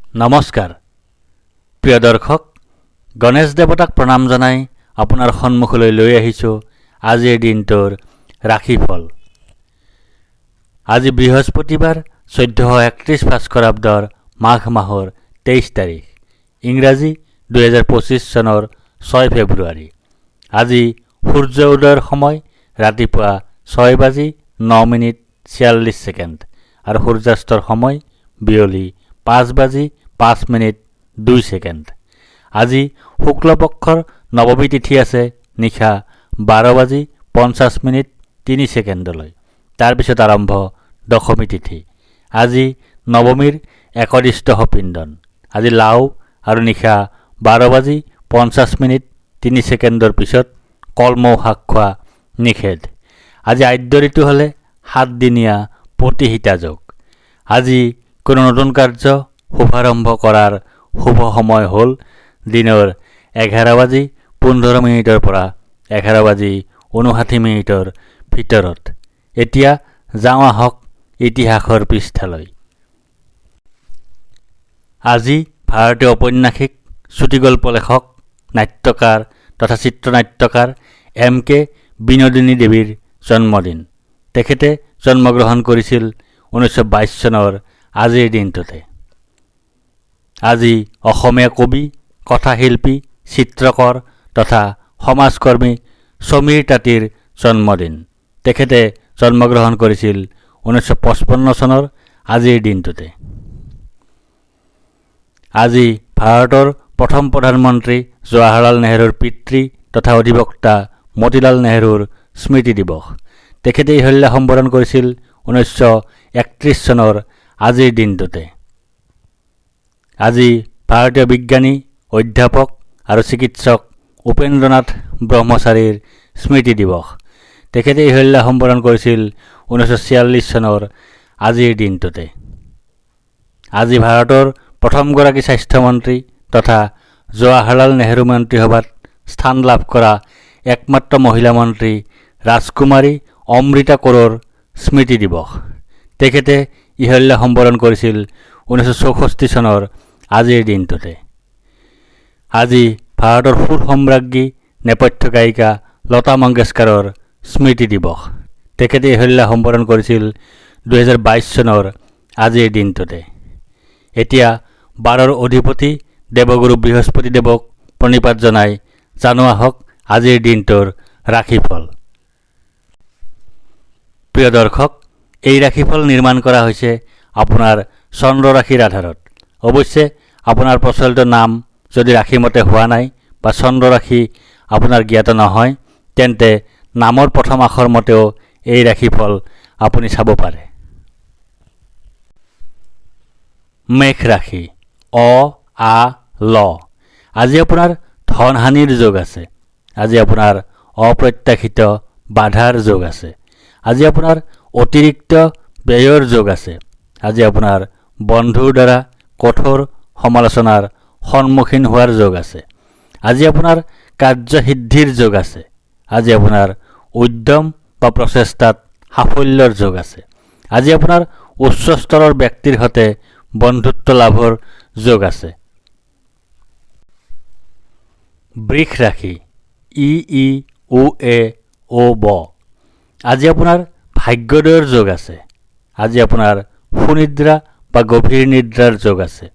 নমস্কাৰ প্ৰিয় দৰ্শক, গণেশ দেৱতাক প্ৰণাম জনাই আপোনাৰ সন্মুখলৈ লৈ আহিছোঁ আজিৰ দিনটোৰ ৰাশিফল। আজি বৃহস্পতিবাৰ 1431 ভাস্কৰাব্দৰ মাঘ মাহৰ 23 তাৰিখ, ইংৰাজী 2025 চনৰ 6 ফেব্ৰুৱাৰী। আজি সূৰ্য উদয়ৰ সময় ৰাতিপুৱা 6:09:46 আৰু সূৰ্যাস্তৰ সময় বিয়লি 5:05:02। আজি শুক্লপক্ষৰ নৱমী তিথি আছে নিশা 12:50:03। তাৰপিছত আৰম্ভ দশমী তিথি। আজি নৱমীৰ একদিষ্ট পিণ্ডন। আজি লাও আৰু নিশা 12:50:03 পিছত কলমৌ শাক খোৱা নিষেধ। আজি আদ্য ঋতু হ'লে 7 দিনীয়া প্ৰতিহিতা যোগ। আজি কোনো নতুন কাৰ্য শুভাৰম্ভ কৰাৰ শুভ সময় হ'ল দিনৰ 11:15 পৰা 11:59 ভিতৰত। এতিয়া যাওঁ আহক ইতিহাসৰ পৃষ্ঠালৈ। আজি ভাৰতীয় ঔপন্যাসিক, চুটিগল্প লেখক, নাট্যকাৰ তথা চিত্ৰনাট্যকাৰ MK বিনোদিনী দেৱীৰ জন্মদিন। তেখেতে জন্মগ্ৰহণ কৰিছিল 1922 চনৰ আজিৰ দিনটোতে। আজি অসমীয়া কবি, কথাশিল্পী, চিত্ৰকৰ তথা সমাজকৰ্মী সমীৰ তাঁতীৰ জন্মদিন। তেখেতে জন্মগ্ৰহণ কৰিছিল 1955 চনৰ আজিৰ দিনটোতে। আজি ভাৰতৰ প্ৰথম প্ৰধানমন্ত্ৰী জৱাহৰলাল নেহৰুৰ পিতৃ তথা অধিবক্তা মতিলাল নেহৰুৰ স্মৃতি দিৱস। তেখেতে ইহল্যা সম্বোধন কৰিছিল 1931 চনৰ আজিৰ দিনটোতে। আজি ভাৰতীয় বিজ্ঞানী, অধ্যাপক আৰু চিকিৎসক উপেন্দ্ৰনাথ ব্ৰহ্মচাৰীৰ স্মৃতি দিৱস। তেখেতে ইহল্যা সম্বোধন কৰিছিল 1946 চনৰ আজিৰ দিনটোতে। আজি ভাৰতৰ প্ৰথমগৰাকী স্বাস্থ্যমন্ত্ৰী তথা জৱাহৰলাল নেহৰু মন্ত্ৰীসভাত স্থান লাভ কৰা একমাত্ৰ মহিলা মন্ত্ৰী ৰাজকুমাৰী অমৃতা কৌৰৰ স্মৃতি দিৱস। তেখেতে ইহল্যা সম্বোধন কৰিছিল 1964 চনৰ আজিৰ দিনটোতে। আজি ভাৰতৰ সুৰ সম্ৰাজ্ঞী নেপথ্য গায়িকা লতা মংগেশকাৰৰ স্মৃতি দিৱস। তেখেতে ইহল্যা সম্বোধন কৰিছিল 2022 চনৰ আজিৰ দিনটোতে। এতিয়া 12ৰ অধিপতি দেৱগুৰু বৃহস্পতি দেৱক প্ৰণিপাত জনাই জানো আহক আজিৰ দিনটোৰ ৰাশিফল। প্ৰিয় দৰ্শক, এই ৰাশিফল নিৰ্মাণ কৰা হৈছে আপোনাৰ চন্দ্ৰ ৰাশিৰ আধাৰত। অৱশ্যে আপোনাৰ প্ৰচলিত নাম যদি ৰাশিমতে হোৱা নাই বা চন্দ্ৰ ৰাশি আপোনাৰ জ্ঞাত নহয়, তেন্তে নামৰ প্ৰথম আখৰ মতেও এই ৰাশিফল আপুনি চাব পাৰে। মেষ ৰাশি, অ-আ-ল। আজি আপোনাৰ ধনহানিৰ যোগ আছে। আজি আপোনাৰ অপ্ৰত্যাশিত বাধাৰ যোগ আছে। আজি আপোনাৰ অতিৰিক্ত ব্যয়ৰ যোগ আছে। আজি আপোনাৰ বন্ধুৰ দ্বাৰা কঠোৰ সমালোচনাৰ সন্মুখীন হোৱাৰ যোগ আছে। আজি আপোনাৰ কাৰ্যসিদ্ধিৰ যোগ আছে। আজি আপোনাৰ উদ্যম বা প্ৰচেষ্টাত সাফল্যৰ যোগ আছে। আজি আপোনাৰ উচ্চ স্তৰৰ ব্যক্তিৰ সৈতে বন্ধুত্ব লাভৰ যোগ আছে। বৃষ ৰাশি, ই-ই-উ-এ-ও-ব। আজি আপোনাৰ ভাগ্যোদয়ৰ যোগ আছে। আজি আপোনাৰ সুনিদ্ৰা বা গভীৰ নিদ্ৰাৰ যোগ আছে।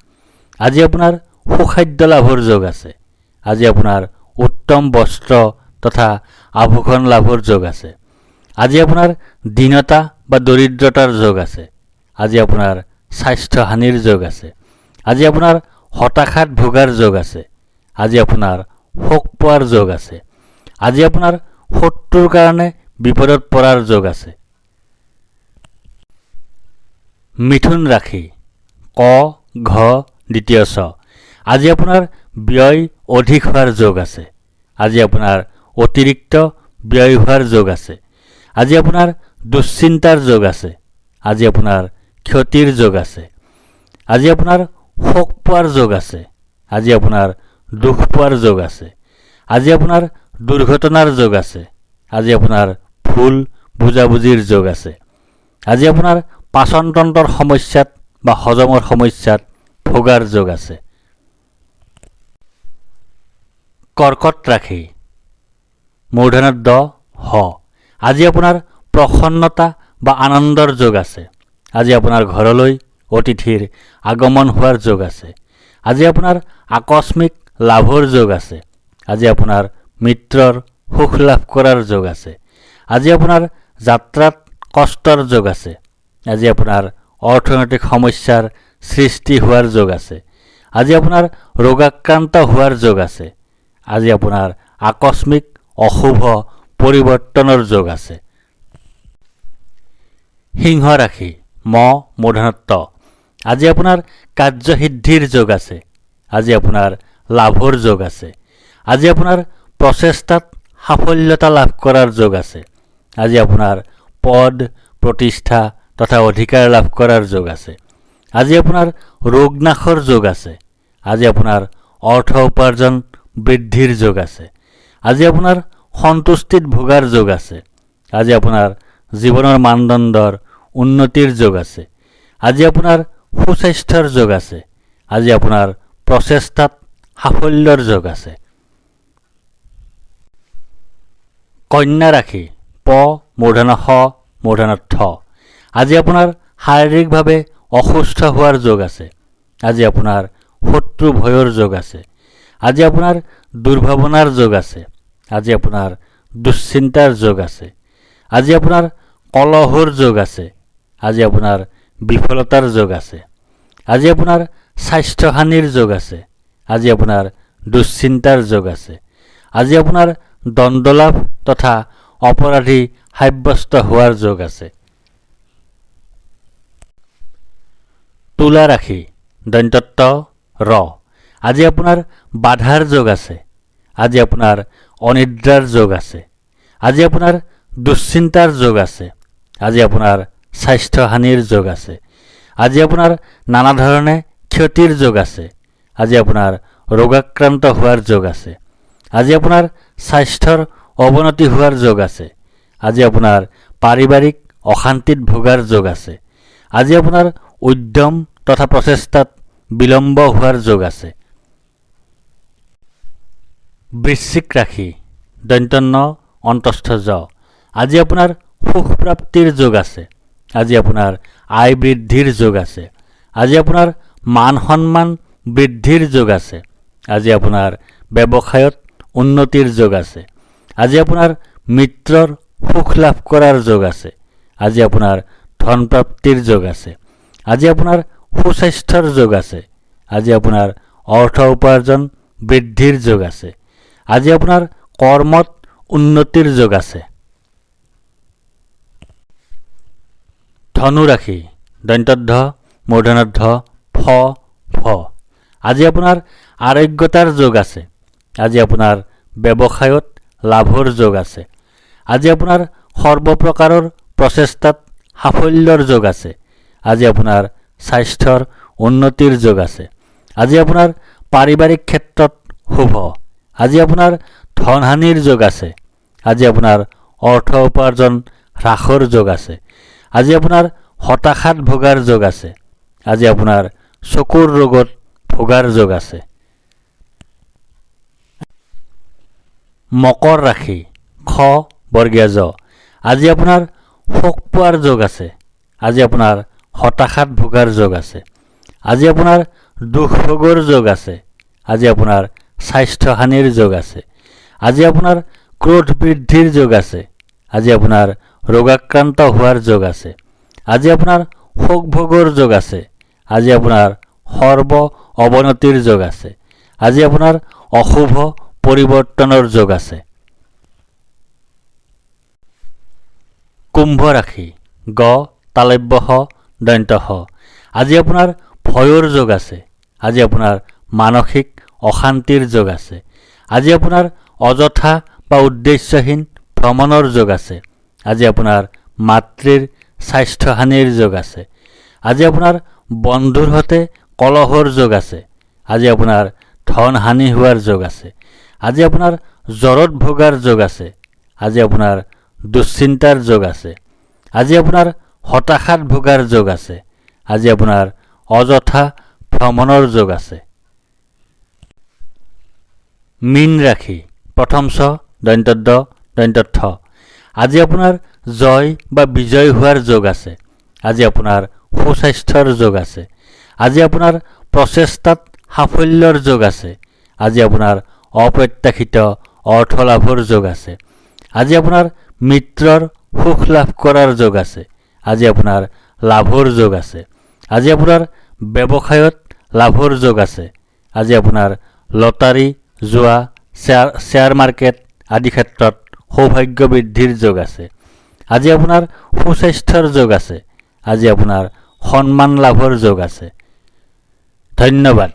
আজি আপোনাৰ সুখাদ্য লাভৰ যোগ আছে। আজি আপোনাৰ উত্তম বস্ত্ৰ তথা আভূষণ লাভৰ যোগ আছে। আজি আপোনাৰ দীনতা বা দৰিদ্ৰতাৰ যোগ আছে। আজি আপোনাৰ স্বাস্থ্যহানিৰ যোগ আছে। আজি আপোনাৰ হতাশাত ভোগাৰ যোগ আছে। আজি আপোনাৰ শোক পোৱাৰ যোগ আছে। আজি আপোনাৰ শত্ৰুৰ কাৰণে বিপদত পৰাৰ যোগ আছে। মিথুন ৰাশি, ক-ঘ দ্বিতীয় ছ। আজি আপোনাৰ ব্যয় অধিক হোৱাৰ যোগ আছে। আজি আপোনাৰ অতিৰিক্ত ব্যয় হোৱাৰ যোগ আছে। আজি আপোনাৰ দুশ্চিন্তাৰ যোগ আছে। আজি আপোনাৰ ক্ষতিৰ যোগ আছে। আজি আপোনাৰ শোক পোৱাৰ যোগ আছে। আজি আপোনাৰ দুখ পোৱাৰ যোগ আছে। আজি আপোনাৰ দুৰ্ঘটনাৰ যোগ আছে। আজি আপোনাৰ ভুল বুজাবুজিৰ যোগ আছে। আজি আপোনাৰ পাচনতন্ত্ৰৰ সমস্যাত বা হজমৰ সমস্যাত ভোগাৰ যোগ আছে। কৰ্কট ৰাশি মূৰ্ধন্য ড হ। আজি আপোনাৰ প্ৰসন্নতা বা আনন্দৰ যোগ আছে। আজি আপোনাৰ ঘৰলৈ অতিথিৰ আগমন হোৱাৰ যোগ আছে। আজি আপোনাৰ আকস্মিক লাভৰ যোগ আছে। আজি আপোনাৰ মিত্ৰৰ সুখ লাভ কৰাৰ যোগ আছে। আজি আপোনাৰ যাত্ৰাত কষ্টৰ যোগ আছে। আজি আপোনাৰ অৰ্থনৈতিক সমস্যাৰ সৃষ্টি হোৱাৰ যোগ আছে। আজি আপোনাৰ ৰোগাক্ৰান্ত হোৱাৰ যোগ আছে। আজি আপোনাৰ আকস্মিক অশুভ পৰিৱৰ্তনৰ যোগ আছে। সিংহ ৰাশি ম মূৰ্ধন্য ত। আজি আপোনাৰ কাৰ্যসিদ্ধিৰ যোগ আছে। আজি আপোনাৰ লাভৰ যোগ আছে। আজি আপোনাৰ প্ৰচেষ্টাত সাফল্যতা লাভ কৰাৰ যোগ আছে। আজি আপোনাৰ পদ প্ৰতিষ্ঠা তথা অধিকাৰ লাভ কৰাৰ যোগ আছে। আজি আপোনাৰ ৰোগ নাশৰ যোগ আছে। আজি আপোনাৰ অৰ্থ উপাৰ্জন বৃদ্ধিৰ যোগ আছে। আজি আপোনাৰ সন্তুষ্টিত ভোগাৰ যোগ আছে। আজি আপোনাৰ জীৱনৰ মানদণ্ডৰ উন্নতিৰ যোগ আছে। আজি আপোনাৰ সুস্বাস্থ্যৰ যোগ আছে। আজি আপোনাৰ প্ৰচেষ্টাত সাফল্যৰ যোগ আছে। কন্যা ৰাশি প মূৰ্ধন্য স মূৰ্ধন্য থ। আজি আপোনাৰ শাৰীৰিকভাৱে অসুস্থ হোৱাৰ যোগ আছে। আজি আপোনাৰ শত্ৰু ভয়ৰ যোগ আছে। আজি আপোনাৰ দুৰ্ভাৱনাৰ যোগ আছে। আজি আপোনাৰ দুশ্চিন্তাৰ যোগ আছে। আজি আপোনাৰ কলহৰ যোগ আছে। আজি আপোনাৰ বিফলতাৰ যোগ আছে। আজি আপোনাৰ স্বাস্থ্যহানিৰ যোগ আছে। আজি আপোনাৰ দুশ্চিন্তাৰ যোগ আছে। আজি আপোনাৰ দণ্ডলাভ তথা অপৰাধী সাব্যস্ত হোৱাৰ যোগ আছে। তুলা ৰাশি দন্ত্যত ৰ। আজি আপোনাৰ বাধাৰ যোগ আছে। আজি আপোনাৰ অনিদ্ৰাৰ যোগ আছে। আজি আপোনাৰ দুশ্চিন্তাৰ যোগ আছে। আজি আপোনাৰ স্বাস্থ্যহানিৰ যোগ আছে। আজি আপোনাৰ নানা ধৰণে ক্ষতিৰ যোগ আছে। আজি আপোনাৰ ৰোগাক্ৰান্ত হোৱাৰ যোগ আছে। আজি আপোনাৰ স্বাস্থ্যৰ অৱনতি হোৱাৰ যোগ আছে। আজি আপোনাৰ পাৰিবাৰিক অশান্তিত ভোগাৰ যোগ আছে। আজি আপোনাৰ উদ্যম তথা প্ৰচেষ্টাত বিলম্ব হোৱাৰ যোগ আছে। বৃশ্চিক ৰাশি দন্ত্যন্ন অন্তস্থ জ। আজি আপোনাৰ সুখ প্ৰাপ্তিৰ যোগ আছে। আজি আপোনাৰ আয় বৃদ্ধিৰ যোগ আছে। আজি আপোনাৰ মান সন্মান বৃদ্ধিৰ যোগ আছে। আজি আপোনাৰ ব্যৱসায়ত উন্নতিৰ যোগ আছে। আজি আপোনাৰ মিত্ৰৰ সুখ লাভ কৰাৰ যোগ আছে। আজি আপোনাৰ ধন প্ৰাপ্তিৰ যোগ আছে। আজি আপোনাৰ সুস্বাস্থ্যৰ যোগ আছে। আজি আপোনাৰ অৰ্থ উপাৰ্জন বৃদ্ধিৰ যোগ আছে। আজি আপোনাৰ কৰ্মত উন্নতিৰ যোগ আছে। ধনু ৰাশি দন্ত্যদ্ধ মূৰ্ধন্য ফ ফ। আজি আপোনাৰ আৰোগ্যতাৰ যোগ আছে। আজি আপোনাৰ ব্যৱসায়ত লাভৰ যোগ আছে। আজি আপোনাৰ সৰ্বপ্ৰকাৰৰ প্ৰচেষ্টাত সাফল্যৰ যোগ আছে। আজি আপোনাৰ স্বাস্থ্যৰ উন্নতিৰ যোগ আছে। আজি আপোনাৰ পাৰিবাৰিক ক্ষেত্ৰত শুভ। আজি আপোনাৰ ধনহানিৰ যোগ আছে। আজি আপোনাৰ অৰ্থ উপাৰ্জন হ্ৰাসৰ যোগ আছে। আজি আপোনাৰ হতাশাত ভোগাৰ যোগ আছে। আজি আপোনাৰ চকুৰ ৰোগত ভোগাৰ যোগ আছে। মকৰ ৰাশি খ বৰ্গীয় জ। আজি আপোনাৰ শোক পোৱাৰ যোগ আছে। আজি আপোনাৰ হতাশাত ভোগাৰ যোগ আছে। আজি আপোনাৰ দুখ ভোগৰ যোগ আছে। আজি আপোনাৰ স্বাস্থ্যহানিৰ যোগ আছে। আজি আপোনাৰ ক্ৰোধ বৃদ্ধিৰ যোগ আছে। আজি আপোনাৰ ৰোগাক্ৰান্ত হোৱাৰ যোগ আছে। আজি আপোনাৰ শোক ভোগৰ যোগ আছে। আজি আপোনাৰ সৰ্ব অৱনতিৰ যোগ আছে। আজি আপোনাৰ অশুভ পৰিৱৰ্তনৰ যোগ আছে। কুম্ভ ৰাশি গ তালব্য হ দন্ত হ। আজি আপোনাৰ ভয়ৰ যোগ আছে। আজি আপোনাৰ মানসিক অশান্তিৰ যোগ আছে। আজি আপোনাৰ অযথা বা উদ্দেশ্যহীন ভ্ৰমণৰ যোগ আছে। আজি আপোনাৰ মাতৃৰ স্বাস্থ্যহানিৰ যোগ আছে। আজি আপোনাৰ বন্ধুৰ সৈতে কলহৰ যোগ আছে। আজি আপোনাৰ ধন হানি হোৱাৰ যোগ আছে। আজি আপোনাৰ জ্বৰত ভোগাৰ যোগ আছে। আজি আপোনাৰ দুশ্চিন্তাৰ যোগ আছে। আজি আপোনাৰ হতাশাত ভোগাৰ যোগ আছে। আজি আপোনাৰ অযথা ভ্ৰমণৰ যোগ আছে। মীন ৰাশি প্ৰথম ছ দন্ত্য দ দন্ত্য থ। আজি আপোনাৰ জয় বা বিজয় হোৱাৰ যোগ আছে। আজি আপোনাৰ সুস্বাস্থ্যৰ যোগ আছে। আজি আপোনাৰ প্ৰচেষ্টাত সাফল্যৰ যোগ আছে। আজি আপোনাৰ অপ্ৰত্যাশিত অৰ্থ লাভৰ যোগ আছে। আজি আপোনাৰ মিত্ৰৰ সুখ লাভ কৰাৰ যোগ আছে। আজি আপোনাৰ লাভৰ যোগ আছে। আজি আপোনাৰ ব্যৱসায়ত লাভৰ যোগ আছে। আজি আপোনাৰ লটাৰী জুৱা শ্বেয়াৰ মাৰ্কেট আদি ক্ষেত্ৰত সৌভাগ্য বৃদ্ধিৰ যোগ আছে। আজি আপোনাৰ সুস্বাস্থ্যৰ যোগ আছে। আজি আপোনাৰ সন্মান লাভৰ যোগ আছে। ধন্যবাদ।